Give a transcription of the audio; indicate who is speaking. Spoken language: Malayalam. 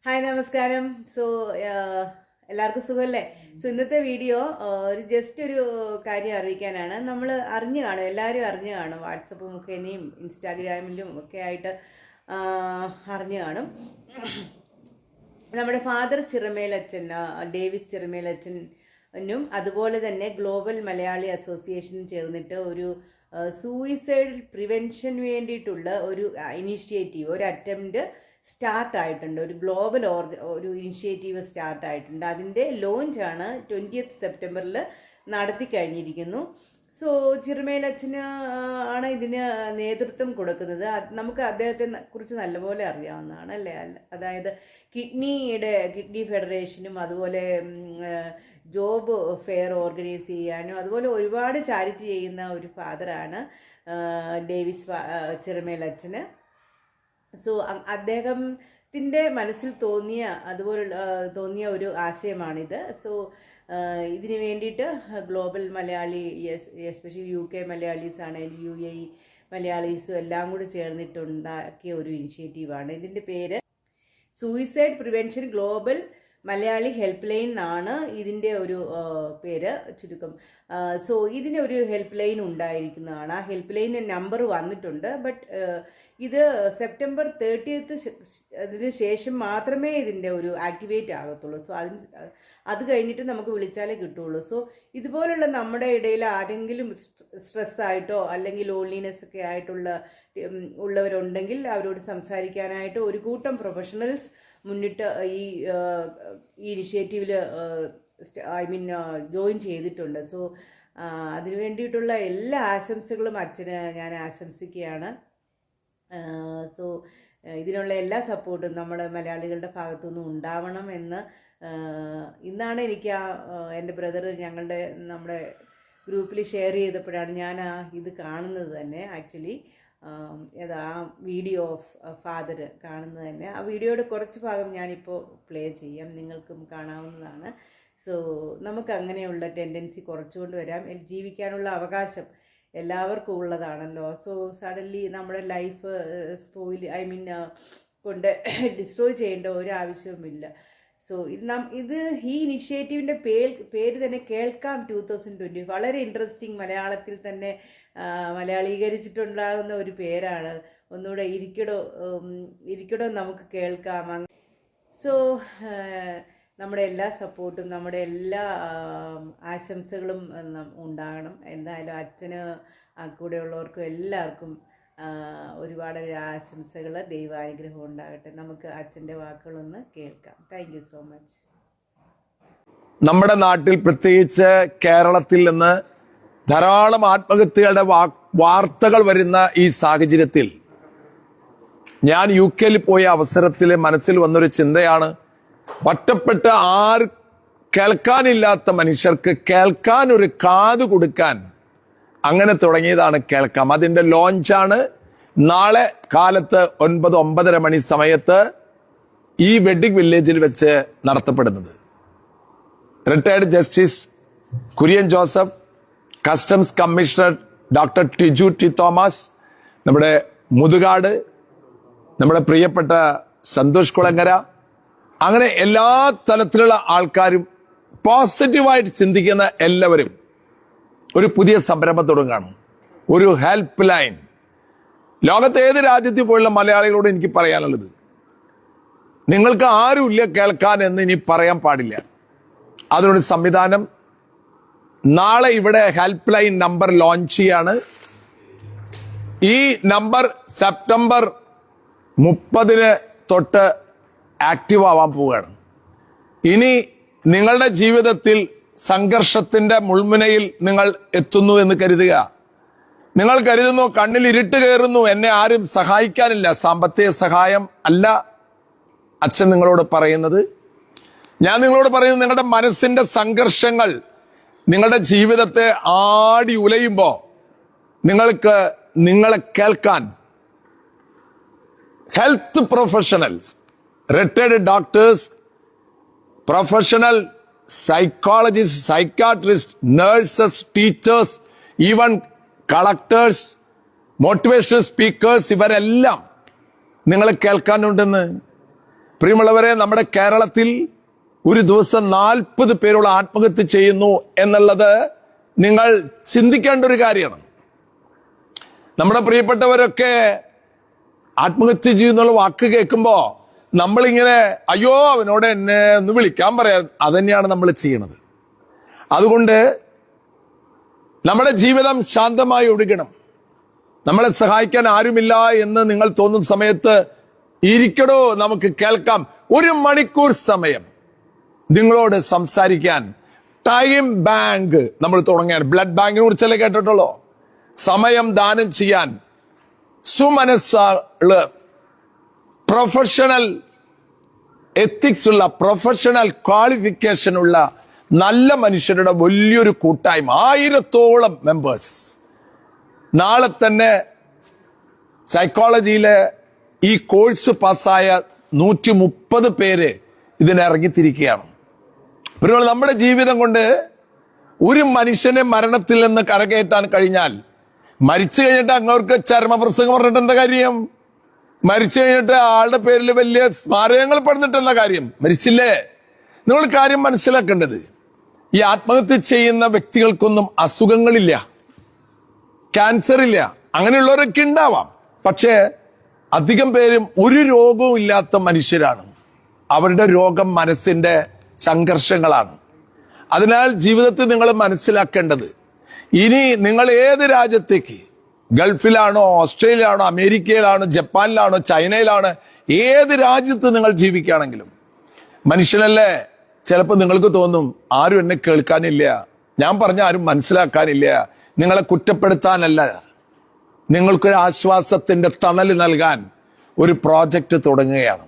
Speaker 1: ഹായ് നമസ്കാരം. സോ എല്ലാവർക്കും സുഖമല്ലേ? സോ ഇന്നത്തെ വീഡിയോ ഒരു ജസ്റ്റ് ഒരു കാര്യം അറിയിക്കാനാണ്. നമ്മൾ അറിഞ്ഞു കാണും, എല്ലാവരും അറിഞ്ഞു കാണും, വാട്സപ്പ് മുഖേനയും ഇൻസ്റ്റാഗ്രാമിലും ഒക്കെ ആയിട്ട് അറിഞ്ഞു കാണും. നമ്മുടെ ഫാദർ ചിറമേലച്ചൻ, ഡേവിസ് ചിറമേലച്ചനും അതുപോലെ തന്നെ ഗ്ലോബൽ മലയാളി അസോസിയേഷനും ചേർന്നിട്ട് ഒരു സൂയിസൈഡ് പ്രിവെൻഷൻ വേണ്ടിയിട്ടുള്ള ഒരു ഇനീഷ്യേറ്റീവ്, ഒരു അറ്റംപ്റ്റ് സ്റ്റാർട്ട് ആയിട്ടുണ്ട്. ഒരു ഗ്ലോബൽ ഒരു ഇനിഷ്യേറ്റീവ് സ്റ്റാർട്ട് ആയിട്ടുണ്ട്. അതിൻ്റെ ലോഞ്ചാണ് 20th സെപ്റ്റംബറിൽ നടത്തി കഴിഞ്ഞിരിക്കുന്നു. സോ ചിറമേലച്ചന് ആണ് ഇതിന് നേതൃത്വം കൊടുക്കുന്നത്. നമുക്ക് അദ്ദേഹത്തെ കുറിച്ച് നല്ലപോലെ അറിയാവുന്നതാണ് അല്ലേ? അതായത് കിഡ്നി ഫെഡറേഷനും അതുപോലെ ജോബ് ഫെയർ ഓർഗനൈസ് ചെയ്യാനും അതുപോലെ ഒരുപാട് ചാരിറ്റി ചെയ്യുന്ന ഒരു ഫാദറാണ് ഡേവിസ് ചിറമേലച്ചന്. സോ അദ്ദേഹത്തിൻ്റെ മനസ്സിൽ തോന്നിയ ഒരു ആശയമാണിത്. സോ ഇതിന് വേണ്ടിയിട്ട് global Malayali, especially UK Malayalis ആണെങ്കിലും UAE മലയാളീസും എല്ലാം കൂടി ചേർന്നിട്ടുണ്ടാക്കിയ ഒരു ഇനിഷ്യേറ്റീവാണ്. ഇതിൻ്റെ പേര് suicide prevention global Malayali help line എന്നാണ് ഇതിൻ്റെ ഒരു പേര്, ചുരുക്കം. സോ ഇതിന് ഒരു ഹെൽപ്പ് ലൈൻ ഉണ്ടായിരിക്കുന്നതാണ്. ആ ഹെൽപ്പ് ലൈൻ നമ്പർ വന്നിട്ടുണ്ട്. ബട്ട് ഇത് സെപ്റ്റംബർ 30th അതിന് ശേഷം മാത്രമേ ഇതിൻ്റെ ഒരു ആക്ടിവേറ്റ് ആകത്തുള്ളൂ. സോ അത് കഴിഞ്ഞിട്ട് നമുക്ക് വിളിച്ചാലേ കിട്ടുള്ളൂ. സോ ഇതുപോലുള്ള നമ്മുടെ ഇടയിൽ ആരെങ്കിലും സ്ട്രെസ്സായിട്ടോ അല്ലെങ്കിൽ ലോൺലിനെസ് ഒക്കെ ഉള്ളവരുണ്ടെങ്കിൽ അവരോട് സംസാരിക്കാനായിട്ട് ഒരു കൂട്ടം പ്രൊഫഷണൽസ് മുന്നിട്ട് ഈ ഇനിഷ്യേറ്റീവിൽ ജോയിൻ ചെയ്തിട്ടുണ്ട്. സോ അതിനു വേണ്ടിയിട്ടുള്ള എല്ലാ ആശംസകളും അച്ഛന് ഞാൻ ആശംസിക്കുകയാണ്. സോ ഇതിനുള്ള എല്ലാ സപ്പോർട്ടും നമ്മുടെ മലയാളികളുടെ ഭാഗത്തുനിന്നും ഉണ്ടാവണം എന്ന് ഇന്നാണ് എനിക്ക് എൻ്റെ ബ്രദർ നമ്മുടെ ഗ്രൂപ്പിൽ ഷെയർ ചെയ്തപ്പോഴാണ് ഞാൻ ഇത് കാണുന്നത് തന്നെ. ആക്ച്വലി ആ വീഡിയോ ഓഫ് ഫാദർ കാണുന്നത് തന്നെ. ആ വീഡിയോയുടെ കുറച്ച് ഭാഗം ഞാനിപ്പോൾ പ്ലേ ചെയ്യാം, നിങ്ങൾക്കും കാണാവുന്നതാണ്. സോ നമുക്ക് അങ്ങനെയുള്ള ടെൻഡൻസി കുറച്ചുകൊണ്ട് വരാം. ജീവിക്കാനുള്ള അവകാശം എല്ലാവർക്കും ഉള്ളതാണല്ലോ. സോ സഡൻലി നമ്മുടെ ലൈഫ് കൊണ്ട് ഡിസ്ട്രോയ് ചെയ്യേണ്ട ഒരു ആവശ്യവുമില്ല. സോ ഇത് ഈ ഇനിഷ്യേറ്റീവിൻ്റെ പേര് തന്നെ കേൾക്കാം 2020. വളരെ ഇൻട്രസ്റ്റിംഗ്, മലയാളത്തിൽ തന്നെ മലയാളീകരിച്ചിട്ടുണ്ടാകുന്ന ഒരു പേരാണ്. ഒന്നുകൂടെ ഇരിക്കടോ നമുക്ക് കേൾക്കാം. സോ നമ്മുടെ എല്ലാ സപ്പോർട്ടും നമ്മുടെ എല്ലാ ആശംസകളും ഉണ്ടാകണം. എന്തായാലും അച്ഛന് കൂടെയുള്ളവർക്കും എല്ലാവർക്കും ഒരുപാട് ആശംസകൾ, ദൈവാനുഗ്രഹം ഉണ്ടാകട്ടെ. നമുക്ക് അച്ഛൻ്റെ വാക്കുകളൊന്ന് കേൾക്കാം. Thank you so much.
Speaker 2: നമ്മുടെ നാട്ടിൽ, പ്രത്യേകിച്ച് കേരളത്തിൽ നിന്ന് ധാരാളം ആത്മഹത്യകളുടെ വാർത്തകൾ വരുന്ന ഈ സാഹചര്യത്തിൽ ഞാൻ UK പോയ അവസരത്തിൽ മനസ്സിൽ വന്നൊരു ചിന്തയാണ്, ഒറ്റപ്പെട്ട കേൾക്കാനില്ലാത്ത മനുഷ്യർക്ക് കേൾക്കാൻ ഒരു കാത് കൊടുക്കാൻ. അങ്ങനെ തുടങ്ങിയതാണ് കേൾക്കാം. അതിന്റെ ലോഞ്ചാണ് നാളെ കാലത്ത് 9-9:30 മണി സമയത്ത് ഈ വെഡിങ് വില്ലേജിൽ വെച്ച് നടത്തപ്പെടുന്നത്. Retired justice Kurian Joseph, customs commissioner doctor Tiju T Thomas, നമ്മുടെ മുതുകാട്, നമ്മുടെ പ്രിയപ്പെട്ട സന്തോഷ് കുളങ്ങര, അങ്ങനെ എല്ലാ തലത്തിലുള്ള ആൾക്കാരും, പോസിറ്റീവായിട്ട് ചിന്തിക്കുന്ന എല്ലാവരും ഒരു പുതിയ സംരംഭം തുടങ്ങുകയാണ്. ഒരു ഹെൽപ്പ് ലൈൻ. ലോകത്തെ ഏത് രാജ്യത്തിൽ പോയുള്ള മലയാളികളോട് എനിക്ക് പറയാനുള്ളത്, നിങ്ങൾക്ക് ആരുമില്ല കേൾക്കാൻ എന്ന് ഇനി പറയാൻ പാടില്ല. അതിനൊരു സംവിധാനം നാളെ ഇവിടെ ഹെൽപ്പ് ലൈൻ നമ്പർ ലോഞ്ച് ചെയ്യാണ്. ഈ നമ്പർ സെപ്റ്റംബർ 30 തൊട്ട് ആക്റ്റീവ് ആവാൻ പോവുകയാണ്. ഇനി നിങ്ങളുടെ ജീവിതത്തിൽ സംഘർഷത്തിന്റെ മുൾമുനയിൽ നിങ്ങൾ എത്തുന്നു എന്ന് കരുതുക. നിങ്ങൾ കരുതുന്നു കണ്ണിൽ ഇരുട്ട് കയറുന്നു, എന്നെ ആരും സഹായിക്കാനില്ല. സാമ്പത്തിക സഹായം അല്ല അച്ഛൻ നിങ്ങളോട് പറയുന്നത്. ഞാൻ നിങ്ങളോട് പറയുന്നത്, നിങ്ങളുടെ മനസ്സിന്റെ സംഘർഷങ്ങൾ നിങ്ങളുടെ ജീവിതത്തെ ആടി ഉലയുമ്പോ നിങ്ങളെ കേൾക്കാൻ health professionals, retired doctors, professional psychologist, psychiatrist, nurses, teachers, even collectors, motivational speakers, ഇവരെല്ലാം നിങ്ങളെ കേൾക്കാനുണ്ടെന്ന്. പ്രിയമുള്ളവരെ, നമ്മുടെ കേരളത്തിൽ ഒരു ദിവസം 40 പേരോളം ആത്മഹത്യ ചെയ്യുന്നു എന്നുള്ളത് നിങ്ങൾ ചിന്തിക്കേണ്ട ഒരു കാര്യമാണ്. നമ്മുടെ പ്രിയപ്പെട്ടവരൊക്കെ ആത്മഹത്യ ചെയ്യുന്നുള്ള വാക്ക് കേൾക്കുമ്പോ നമ്മളിങ്ങനെ അയ്യോ അവനോട് എന്നെ ഒന്ന് വിളിക്കാൻ പറയാ, അതന്നെയാണ് നമ്മൾ ചെയ്യണത്. അതുകൊണ്ട് നമ്മുടെ ജീവിതം ശാന്തമായി ഒഴുകണം. നമ്മളെ സഹായിക്കാൻ ആരുമില്ല എന്ന് നിങ്ങൾ തോന്നുന്ന സമയത്ത് ഇരിക്കടോ, നമുക്ക് കേൾക്കാം. 1 മണിക്കൂർ സമയം നിങ്ങളോട് സംസാരിക്കാൻ ടൈം ബാങ്ക് നമ്മൾ തുടങ്ങിയാണ്. ബ്ലഡ് ബാങ്കിനെ കുറിച്ചല്ലേ കേട്ടിട്ടുള്ളൂ. സമയം ദാനം ചെയ്യാൻ സുമനസ്സുള്ള, പ്രൊഫഷണൽ എത്തിക്സ് ഉള്ള, പ്രൊഫഷണൽ ക്വാളിഫിക്കേഷൻ ഉള്ള നല്ല മനുഷ്യരുടെ വലിയൊരു കൂട്ടായ്മ, 1000ഓളം മെമ്പേഴ്സ്. നാളെ തന്നെ സൈക്കോളജിയിലെ ഈ കോഴ്സ് പാസ്സായ 130 പേര് ഇതിനിറങ്ങിത്തിരിക്കുകയാണ്. പിന്നെ നമ്മുടെ ജീവിതം കൊണ്ട് ഒരു മനുഷ്യനെ മരണത്തിൽ നിന്ന് കരകയറ്റാൻ കഴിഞ്ഞാൽ, മരിച്ചു കഴിഞ്ഞിട്ട് അങ്ങവർക്ക് ചരമപ്രസംഗം പറഞ്ഞിട്ട് എന്താ കാര്യം? മരിച്ചു കഴിഞ്ഞിട്ട് ആളുടെ പേരിൽ വലിയ സ്മാരകങ്ങൾ പണിതിട്ട് എന്താ കാര്യം? മരിച്ചില്ലേ? നിങ്ങൾ കാര്യം മനസ്സിലാക്കേണ്ടത്, ഈ ആത്മഹത്യ ചെയ്യുന്ന വ്യക്തികൾക്കൊന്നും അസുഖങ്ങളില്ല, ക്യാൻസർ ഇല്ല. അങ്ങനെയുള്ളവരൊക്കെ ഉണ്ടാവാം, പക്ഷേ അധികം പേരും ഒരു രോഗവും ഇല്ലാത്ത മനുഷ്യരാണ്. അവരുടെ രോഗം മനസ്സിന്റെ സംഘർഷങ്ങളാണ്. അതിനാൽ ജീവിതത്തിൽ നിങ്ങൾ മനസ്സിലാക്കേണ്ടത്, ഇനി നിങ്ങൾ ഏത് രാജ്യത്തേക്ക്, ഗൾഫിലാണോ, ഓസ്ട്രേലിയയിലാണോ, അമേരിക്കയിലാണോ, ജപ്പാനിലാണോ, ചൈനയിലാണോ, ഏത് രാജ്യത്ത് നിങ്ങൾ ജീവിക്കുകയാണെങ്കിലും മനുഷ്യനല്ലേ, ചിലപ്പോൾ നിങ്ങൾക്ക് തോന്നും ആരും എന്നെ കേൾക്കാനില്ല, ഞാൻ പറഞ്ഞ ആരും മനസ്സിലാക്കാനില്ല. നിങ്ങളെ കുറ്റപ്പെടുത്താനല്ല, നിങ്ങൾക്കൊരു ആശ്വാസത്തിന്റെ തണൽ നൽകാൻ ഒരു പ്രോജക്റ്റ് തുടങ്ങുകയാണ്.